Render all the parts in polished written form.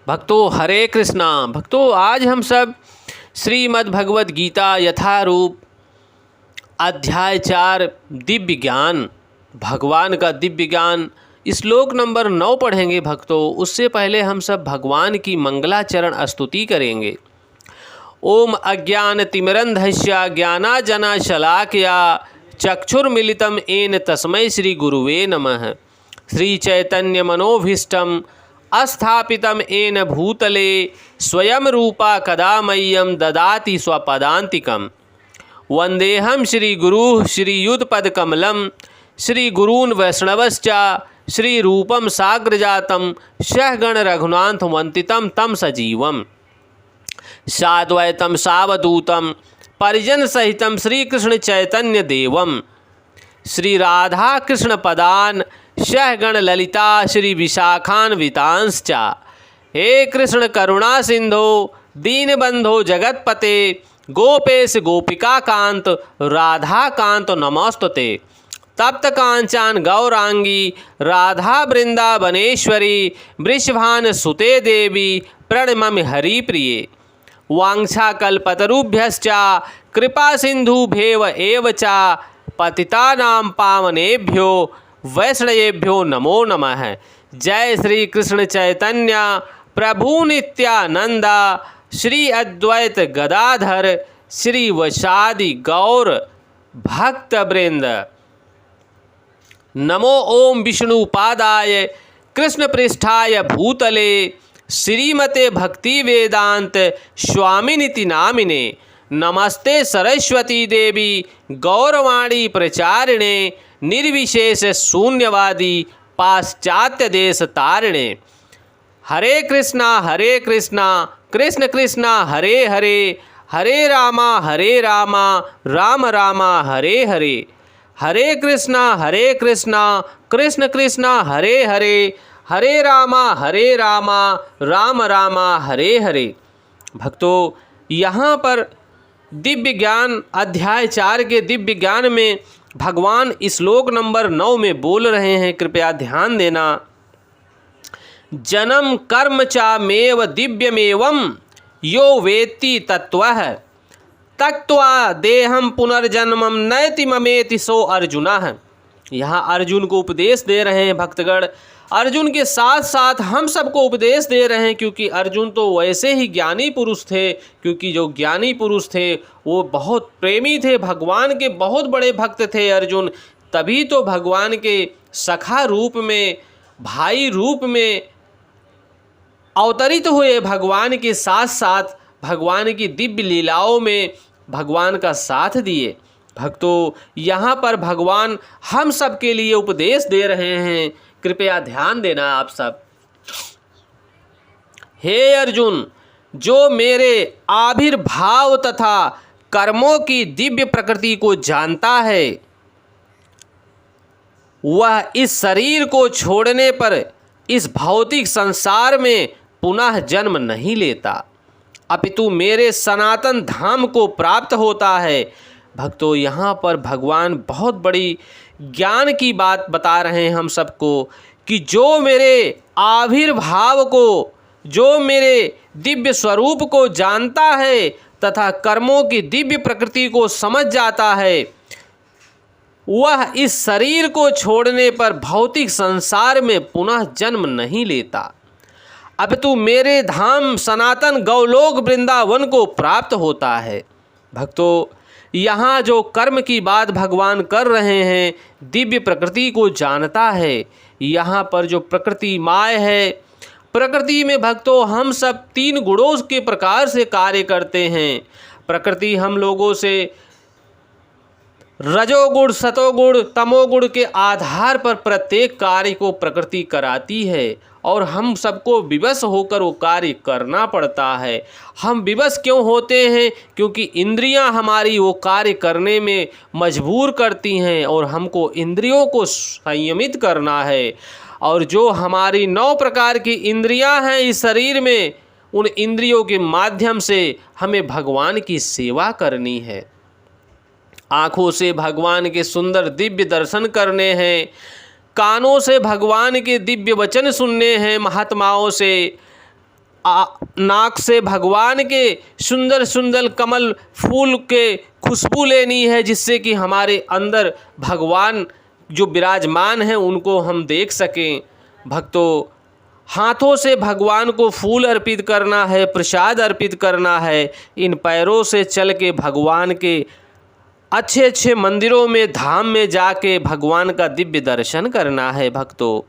भक्तों हरे कृष्णा। भक्तों आज हम सब श्रीमद् भगवद गीता यथारूप अध्याय 4 दिव्य ज्ञान, भगवान का दिव्य ज्ञान श्लोक नंबर 9 पढ़ेंगे। भक्तों उससे पहले हम सब भगवान की मंगलाचरण स्तुति करेंगे। ओम अज्ञानतिमिरन्धस्य ज्ञानांजनशलाकया चक्षुर्मिलितं येन तस्मै श्री गुरुवे नमः। श्री चैतन्य मनोभीष्टं स्थापितं येन भूतले स्वयं रूपा कदा मह्यं ददाति स्वपदान्तिकं। वन्देहं श्रीगुरुः श्रीयुतपदकमलं श्रीगुरून् वैष्णवश्च श्रीरूपं साग्रजातं सहगण रघुनाथ वन्दितं तं सजीवम् साद्वैतं सावधूतं परिजन सहितं श्रीकृष्ण चैतन्य देवं श्री राधा कृष्ण पदान सहगण ललिता श्री विशाखान्वितांश्च। हे कृष्ण करुणा सिंधो दीनबंधो जगतपते गोपेश गोपिका कांत राधा कांत नमस्तुते। तप्त कांचन गौरांगी राधा वृंदावनेश्वरी वृषभान सुते देवी प्रणममि हरिप्रिये। वाञ्छाकल्पतरुभ्यश्च कृपा सिन्धुभ्येव एव च पतितानां पावनेभ्यो वैष्णवेभ्यो नमो नमः। जय श्री कृष्ण चैतन्य प्रभु नित्यानंद श्री अद्वैत गदाधर श्री वशादि गौर भक्तवृंद। नमो ओम विष्णुपादाय कृष्ण पृष्ठाय भूतले श्रीमते भक्ति वेदांत स्वामिनिति नामिने। नमस्ते सरस्वती देवी गौरवाणी प्रचारिणे निर्विशेष शून्यवादी पाश्चात्य देश तारिणे। हरे कृष्णा कृष्ण कृष्णा हरे हरे हरे रामा राम रामा हरे हरे। हरे कृष्णा कृष्ण कृष्णा हरे हरे हरे रामा राम रामा हरे हरे। भक्तों यहाँ पर दिव्य ज्ञान अध्याय 4 के दिव्य ज्ञान में भगवान श्लोक नंबर 9 में बोल रहे हैं, कृपया ध्यान देना। जन्म कर्म चामेव दिव्यमेवं यो वेत्ति तत्वः त्यक्त्वा देहं पुनर्जन्मं नैति ममेति सो अर्जुनः। यहाँ अर्जुन को उपदेश दे रहे हैं भक्तगण। अर्जुन के साथ साथ हम सबको उपदेश दे रहे हैं, क्योंकि अर्जुन तो वैसे ही ज्ञानी पुरुष थे, क्योंकि जो ज्ञानी पुरुष थे वो बहुत प्रेमी थे, भगवान के बहुत बड़े भक्त थे अर्जुन। तभी तो भगवान के सखा रूप में, भाई रूप में अवतरित हुए, भगवान के साथ साथ भगवान की दिव्य लीलाओं में भगवान का साथ दिए। भक्तों यहाँ पर भगवान हम सब के लिए उपदेश दे रहे हैं, कृपया ध्यान देना आप सब। हे अर्जुन, जो मेरे आविर्भाव तथा कर्मों की दिव्य प्रकृति को जानता है वह इस शरीर को छोड़ने पर इस भौतिक संसार में पुनः जन्म नहीं लेता, अपितु मेरे सनातन धाम को प्राप्त होता है। भक्तों यहाँ पर भगवान बहुत बड़ी ज्ञान की बात बता रहे हैं हम सबको कि जो मेरे आविर्भाव को, जो मेरे दिव्य स्वरूप को जानता है तथा कर्मों की दिव्य प्रकृति को समझ जाता है, वह इस शरीर को छोड़ने पर भौतिक संसार में पुनः जन्म नहीं लेता, अपितु मेरे धाम सनातन गौलोक वृंदावन को प्राप्त होता है। भक्तों यहाँ जो कर्म की बात भगवान कर रहे हैं, दिव्य प्रकृति को जानता है। यहाँ पर जो प्रकृति माय है, प्रकृति में भक्तों हम सब 3 गुणों के प्रकार से कार्य करते हैं। प्रकृति हम लोगों से रजोगुण, सतोगुण, तमोगुण के आधार पर प्रत्येक कार्य को प्रकृति कराती है और हम सबको विवश होकर वो कार्य करना पड़ता है। हम विवश क्यों होते हैं? क्योंकि इंद्रियां हमारी वो कार्य करने में मजबूर करती हैं और हमको इंद्रियों को संयमित करना है। और जो हमारी 9 प्रकार की इंद्रियां हैं इस शरीर में, उन इंद्रियों के माध्यम से हमें भगवान की सेवा करनी है। आँखों से भगवान के सुंदर दिव्य दर्शन करने हैं, कानों से भगवान के दिव्य वचन सुनने हैं महात्माओं से, नाक से भगवान के सुंदर सुंदर कमल फूल के खुशबू लेनी है, जिससे कि हमारे अंदर भगवान जो विराजमान हैं उनको हम देख सकें। भक्तों, हाथों से भगवान को फूल अर्पित करना है, प्रसाद अर्पित करना है। इन पैरों से चल के भगवान के अच्छे अच्छे मंदिरों में, धाम में जाके भगवान का दिव्य दर्शन करना है। भक्तों,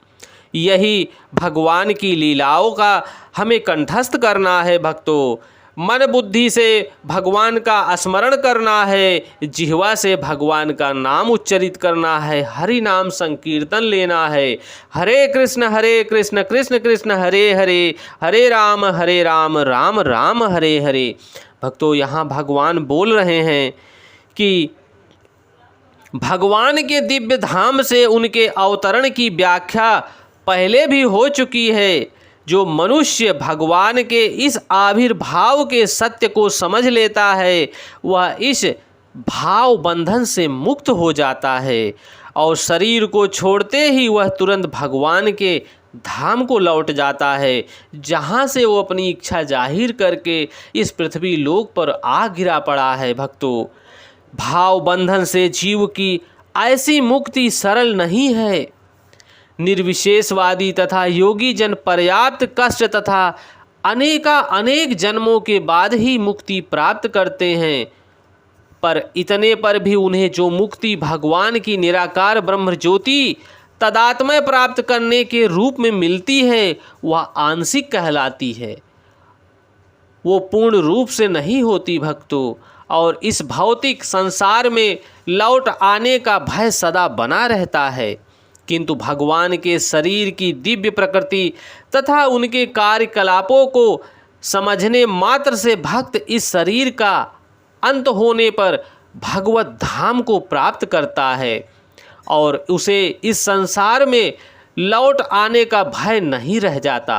यही भगवान की लीलाओं का हमें कंठस्थ करना है। भक्तों, मन बुद्धि से भगवान का स्मरण करना है, जिह्वा से भगवान का नाम उच्चरित करना है, हरि नाम संकीर्तन लेना है। हरे कृष्ण कृष्ण कृष्ण हरे हरे, हरे राम राम राम हरे हरे। भक्तों, यहाँ भगवान बोल रहे हैं कि भगवान के दिव्य धाम से उनके अवतरण की व्याख्या पहले भी हो चुकी है। जो मनुष्य भगवान के इस आविर्भाव के सत्य को समझ लेता है, वह इस भाव बंधन से मुक्त हो जाता है और शरीर को छोड़ते ही वह तुरंत भगवान के धाम को लौट जाता है, जहाँ से वो अपनी इच्छा जाहिर करके इस पृथ्वी लोक पर आ गिरा पड़ा है। भक्तों, भाव बंधन से जीव की ऐसी मुक्ति सरल नहीं है। निर्विशेषवादी तथा योगी जन पर्याप्त कष्ट तथा अनेक जन्मों के बाद ही मुक्ति प्राप्त करते हैं, पर इतने पर भी उन्हें जो मुक्ति भगवान की निराकार ब्रह्म ज्योति तदात्मय प्राप्त करने के रूप में मिलती है, वह आंशिक कहलाती है, वो पूर्ण रूप से नहीं होती। भक्तों, और इस भौतिक संसार में लौट आने का भय सदा बना रहता है, किंतु भगवान के शरीर की दिव्य प्रकृति तथा उनके कार्यकलापों को समझने मात्र से भक्त इस शरीर का अंत होने पर भगवत धाम को प्राप्त करता है और उसे इस संसार में लौट आने का भय नहीं रह जाता।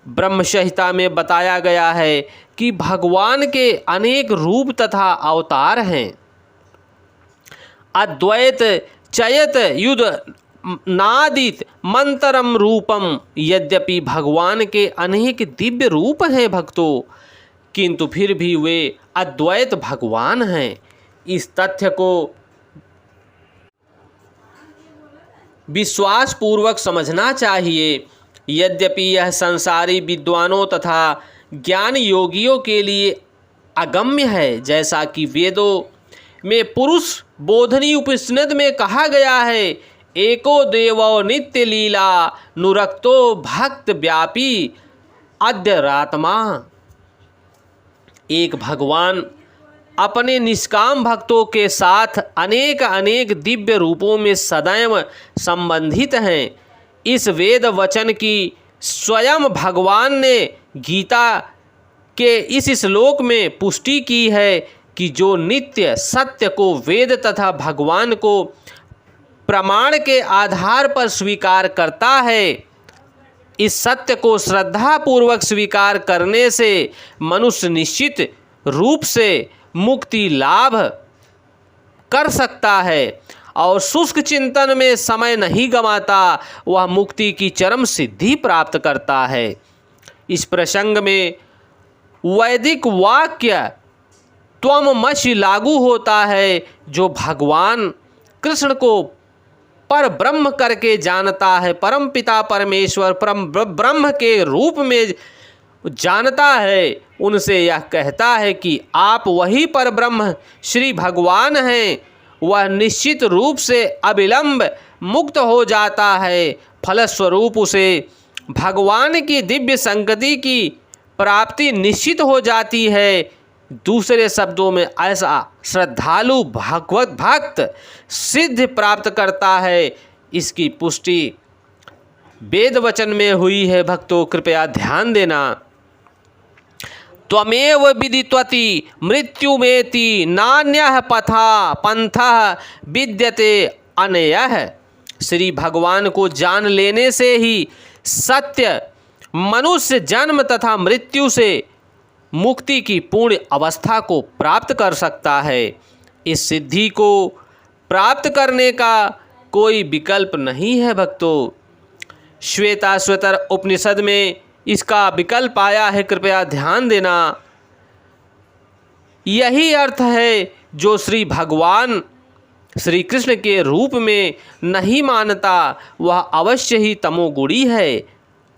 ब्रह्म संहिता में बताया गया है कि भगवान के अनेक रूप तथा अवतार हैं। अद्वैत चयत युद्ध नादित मंतरम रूपम, यद्यपि भगवान के अनेक दिव्य रूप हैं भक्तों, किंतु फिर भी वे अद्वैत भगवान हैं। इस तथ्य को विश्वास पूर्वक समझना चाहिए। यद्यपि यह संसारी विद्वानों तथा ज्ञान योगियों के लिए अगम्य है, जैसा कि वेदों में पुरुष बोधनी उपनिषद में कहा गया है, एको देवो नित्य लीला नुरक्तो भक्त व्यापी अद्यरात्मा। एक भगवान अपने निष्काम भक्तों के साथ अनेक दिव्य रूपों में सदैव संबंधित हैं। इस वेद वचन की स्वयं भगवान ने गीता के इस श्लोक में पुष्टि की है कि जो नित्य सत्य को वेद तथा भगवान को प्रमाण के आधार पर स्वीकार करता है, इस सत्य को श्रद्धापूर्वक स्वीकार करने से मनुष्य निश्चित रूप से मुक्ति लाभ कर सकता है और शुष्क चिंतन में समय नहीं गंवाता, वह मुक्ति की चरम सिद्धि प्राप्त करता है। इस प्रसंग में वैदिक वाक्य त्वमसि लागू होता है। जो भगवान कृष्ण को पर ब्रह्म करके जानता है, परम पिता परमेश्वर परम ब्रह्म के रूप में जानता है, उनसे यह कहता है कि आप वही पर ब्रह्म श्री भगवान हैं। वह निश्चित रूप से अविलंब मुक्त हो जाता है। फलस्वरूप उसे भगवान की दिव्य संगति की प्राप्ति निश्चित हो जाती है। दूसरे शब्दों में ऐसा श्रद्धालु भगवत भक्त सिद्ध प्राप्त करता है। इसकी पुष्टि वेद वचन में हुई है। भक्तों, कृपया ध्यान देना। त्वमेव विदित्वति मृत्युमेति नान्यः पंथः विद्यते अनयः। श्री भगवान को जान लेने से ही सत्य मनुष्य जन्म तथा मृत्यु से मुक्ति की पूर्ण अवस्था को प्राप्त कर सकता है। इस सिद्धि को प्राप्त करने का कोई विकल्प नहीं है। भक्तों, श्वेताश्वतर उपनिषद में इसका विकल्प आया है, कृपया ध्यान देना। यही अर्थ है जो श्री भगवान श्री कृष्ण के रूप में नहीं मानता वह अवश्य ही तमोगुणी है,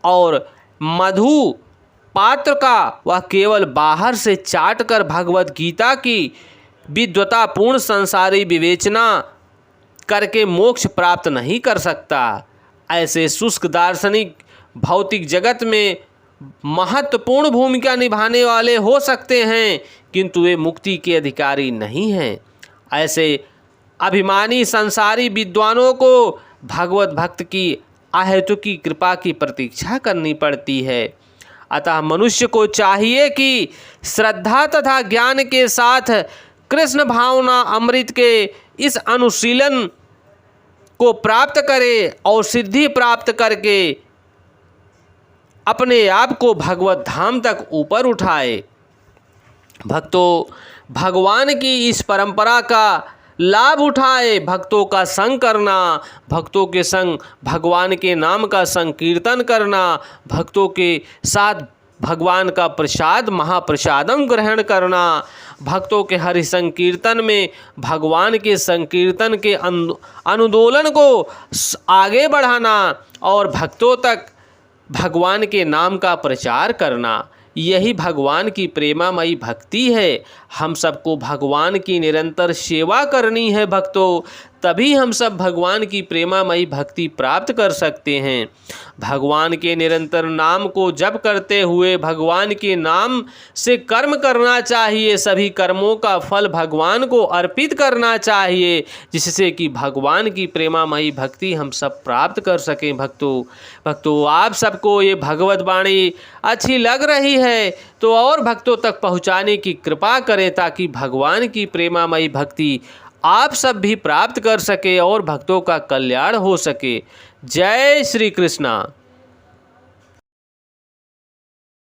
और मधु पात्र का वह केवल बाहर से चाट कर भगवत गीता की विद्वतापूर्ण संसारी विवेचना करके मोक्ष प्राप्त नहीं कर सकता। ऐसे शुष्क दार्शनिक भौतिक जगत में महत्वपूर्ण भूमिका निभाने वाले हो सकते हैं, किंतु वे मुक्ति के अधिकारी नहीं हैं। ऐसे अभिमानी संसारी विद्वानों को भगवत भक्त की अहेतुकी कृपा की प्रतीक्षा करनी पड़ती है। अतः मनुष्य को चाहिए कि श्रद्धा तथा ज्ञान के साथ कृष्ण भावना अमृत के इस अनुशीलन को प्राप्त करे और सिद्धि प्राप्त करके अपने आप को भगवत धाम तक ऊपर उठाए। भक्तों, भगवान की इस परंपरा का लाभ उठाए। भक्तों का संग करना, भक्तों के संग भगवान के नाम का संकीर्तन करना, भक्तों के साथ भगवान का प्रसाद महाप्रसादम ग्रहण करना, भक्तों के हरि संकीर्तन में भगवान के संकीर्तन के अनुदोलन को आगे बढ़ाना और भक्तों तक भगवान के नाम का प्रचार करना, यही भगवान की प्रेमामयी भक्ति है। हम सबको भगवान की निरंतर सेवा करनी है भक्तों, तभी हम सब भगवान की प्रेमामयी भक्ति प्राप्त कर सकते हैं। भगवान के निरंतर नाम को जप करते हुए भगवान के नाम से कर्म करना चाहिए। सभी कर्मों का फल भगवान को अर्पित करना चाहिए, जिससे कि भगवान की प्रेमामयी भक्ति हम सब प्राप्त कर सकें। भक्तों, आप सबको ये भगवत वाणी अच्छी लग रही है तो और भक्तों तक पहुँचाने की कृपा करें, ताकि भगवान की प्रेमामयी भक्ति आप सब भी प्राप्त कर सके और भक्तों का कल्याण हो सके। जय श्री कृष्णा।